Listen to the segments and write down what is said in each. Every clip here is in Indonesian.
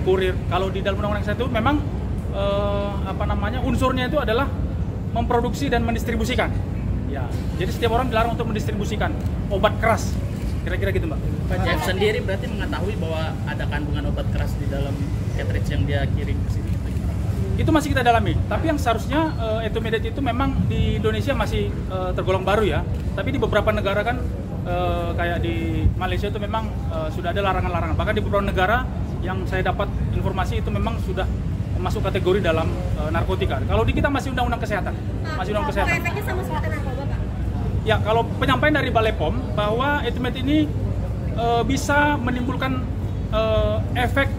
kurir. Kalau di dalam undang-undang kesehatan itu memang unsurnya itu adalah memproduksi dan mendistribusikan. Ya, jadi setiap orang dilarang untuk mendistribusikan obat keras. Kira-kira gitu, Mbak. Pak Jeff sendiri berarti mengetahui bahwa ada kandungan obat keras di dalam cartridge yang dia kirim ke sini. Itu masih kita dalami. Tapi yang seharusnya Etomedet itu memang di Indonesia masih tergolong baru ya. Tapi di beberapa negara kan kayak di Malaysia itu memang sudah ada larangan-larangan. Bahkan di beberapa negara yang saya dapat informasi itu memang sudah masuk kategori dalam narkotika. Kalau di kita masih undang-undang kesehatan. Masih undang kesehatan. Efeknya sama seperti narkoba, Pak? Ya, kalau penyampaian dari Balai POM bahwa Etomedet ini bisa menimbulkan efek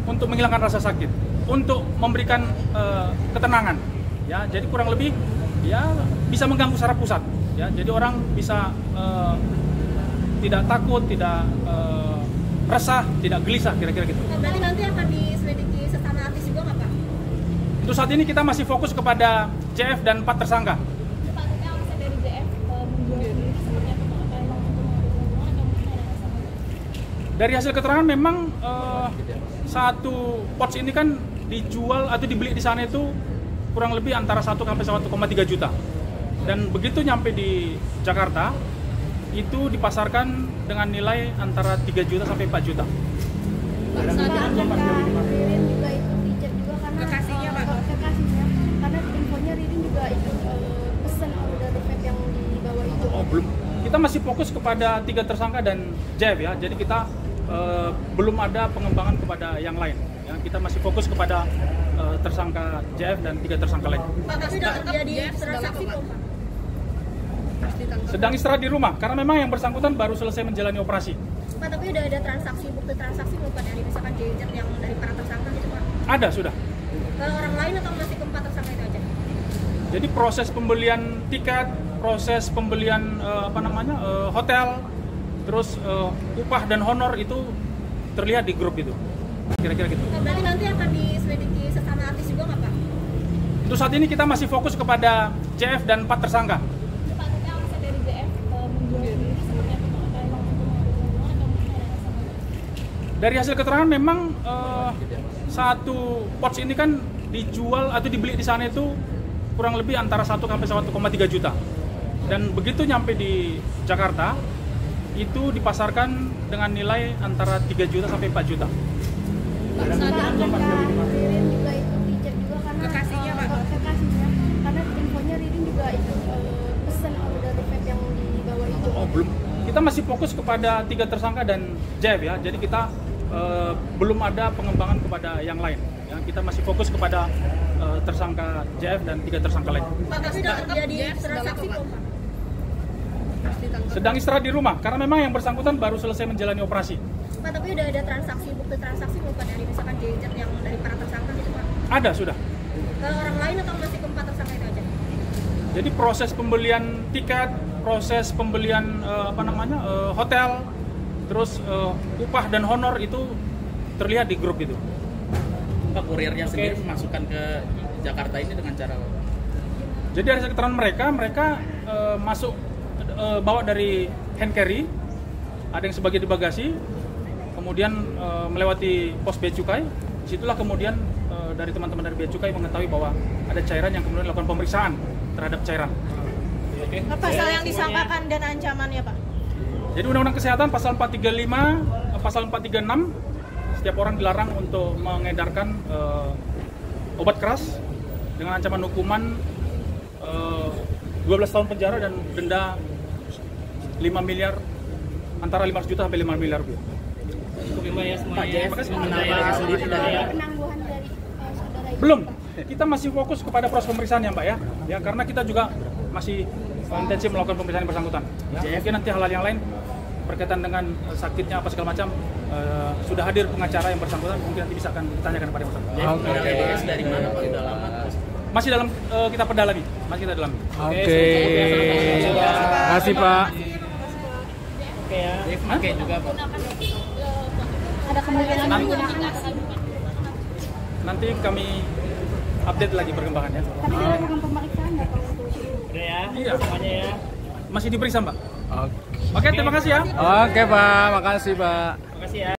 untuk menghilangkan rasa sakit, untuk memberikan ketenangan. Ya, jadi kurang lebih ya bisa mengganggu saraf pusat. Ya, jadi orang bisa tidak takut, tidak resah, tidak gelisah, kira-kira gitu. Berarti nanti akan diselidiki sesama artis juga nggak, Pak? Untuk saat ini kita masih fokus kepada JF dan 4 tersangka. Pak, tapi alasan dari JF menjual sendiri seperti apa, Pak? Apakah memang untuk mengatur hubungan atau mungkin ada alasan lain? Dari hasil keterangan memang satu pouch ini kan dijual atau dibeli di sana itu kurang lebih antara 1 sampai 1,3 juta. Dan begitu nyampe di Jakarta, itu dipasarkan dengan nilai antara 3 juta sampai 4 juta. Ririn juga itu dicek juga karena Kekasihnya, Pak? Kekasihnya, karena infonya Ririn juga ikut pesan dari vape yang dibawa itu. Oh, belum. Kita masih fokus kepada 3 tersangka dan JF ya. Jadi kita belum ada pengembangan kepada yang lain. Ya, kita masih fokus kepada tersangka JF dan 3 tersangka lain. Pak, tapi sudah terjadi transaksi belum, Pak? Sedang istirahat di rumah karena memang yang bersangkutan baru selesai menjalani operasi. Pak, tapi udah ada bukti transaksi belum, Pak, dari misalkan gadget yang dari para tersangka gitu, Pak? Ada sudah. Ke orang lain atau masih ke 4 tersangka itu aja? Jadi proses pembelian tiket, proses pembelian hotel, terus upah dan honor itu terlihat di grup itu. Kira-kira gitu. Berarti nanti akan diselidiki sesama artis juga nggak, Pak? Untuk saat ini kita masih fokus kepada JF dan 4 tersangka. Pak, tapi alasan dari JF menjual sendiri seperti apa, Pak? Apakah memang untuk mengatur hubungan atau mungkin ada alasan lain? Dari hasil keterangan memang satu pouch ini kan dijual atau dibeli di sana itu kurang lebih antara 1 sampai 1,3 juta. Dan begitu nyampe di Jakarta, itu dipasarkan dengan nilai antara 3 juta sampai 4 juta. Ririn juga itu dicek juga karena Kekasihnya, Pak? Kekasihnya, karena infonya Ririn juga ikut pesan dari vape yang dibawa itu. Oh, belum. Kita masih fokus kepada 3 tersangka dan JF ya. Jadi kita belum ada pengembangan kepada yang lain. Ya, kita masih fokus kepada tersangka JF dan 3 tersangka lain. Pak, tapi sudah terjadi transaksi belum, Pak? Sedang istirahat di rumah karena memang yang bersangkutan baru selesai menjalani operasi. Pak, tapi udah ada bukti transaksi belum, Pak, dari misalkan gadget yang dari para tersangka gitu, Pak? Ada sudah. Ke orang lain atau masih ke 4 tersangka itu aja? Jadi proses pembelian tiket, proses pembelian hotel, terus upah dan honor itu terlihat di grup itu. Pak, kurirnya sendiri memasukkan ke Jakarta ini dengan cara apa? Jadi dari keterangan mereka masuk bawa dari hand carry, ada yang sebagian di bagasi, kemudian melewati pos bea cukai. Disitulah kemudian dari teman-teman dari bea cukai mengetahui bahwa ada cairan yang kemudian dilakukan pemeriksaan terhadap cairan. Oke. Pasal yang disangkakan dan ancamannya, Pak? Jadi Undang-Undang Kesehatan pasal 435, pasal 436, setiap orang dilarang untuk mengedarkan obat keras dengan ancaman hukuman 12 tahun penjara dan denda 5 miliar, antara 500 juta sampai 5 miliar rupiah. Pak Jeff mengenai sendiri dari Penangguhan dari saudara itu. Belum, kita masih fokus kepada proses pemeriksaan ya Mbak ya. Ya karena kita juga masih intensif melakukan pemeriksaan yang bersangkutan. Ya, mungkin nanti hal-hal yang lain berkaitan dengan sakitnya apa segala macam sudah hadir pengacara yang bersangkutan, mungkin nanti bisa akan ditanyakan kepada yang bersangkutan. DBS dari mana, Pak? Udah lama? Masih dalam kita perdalami, masih kita dalami. Oke. Terima kasih Pak. Oke ya. Oke juga, Pak. Ada kemungkinan Nanti- menggunakan Nanti kami update lagi perkembangannya. tapi dilakukan pemeriksaan nggak Pak? Udah ya. Iya. Semuanya ya. Masih diperiksa Mbak. Oke. Oke, terima kasih ya. Oke Pak, makasih Pak. Terima kasih ya.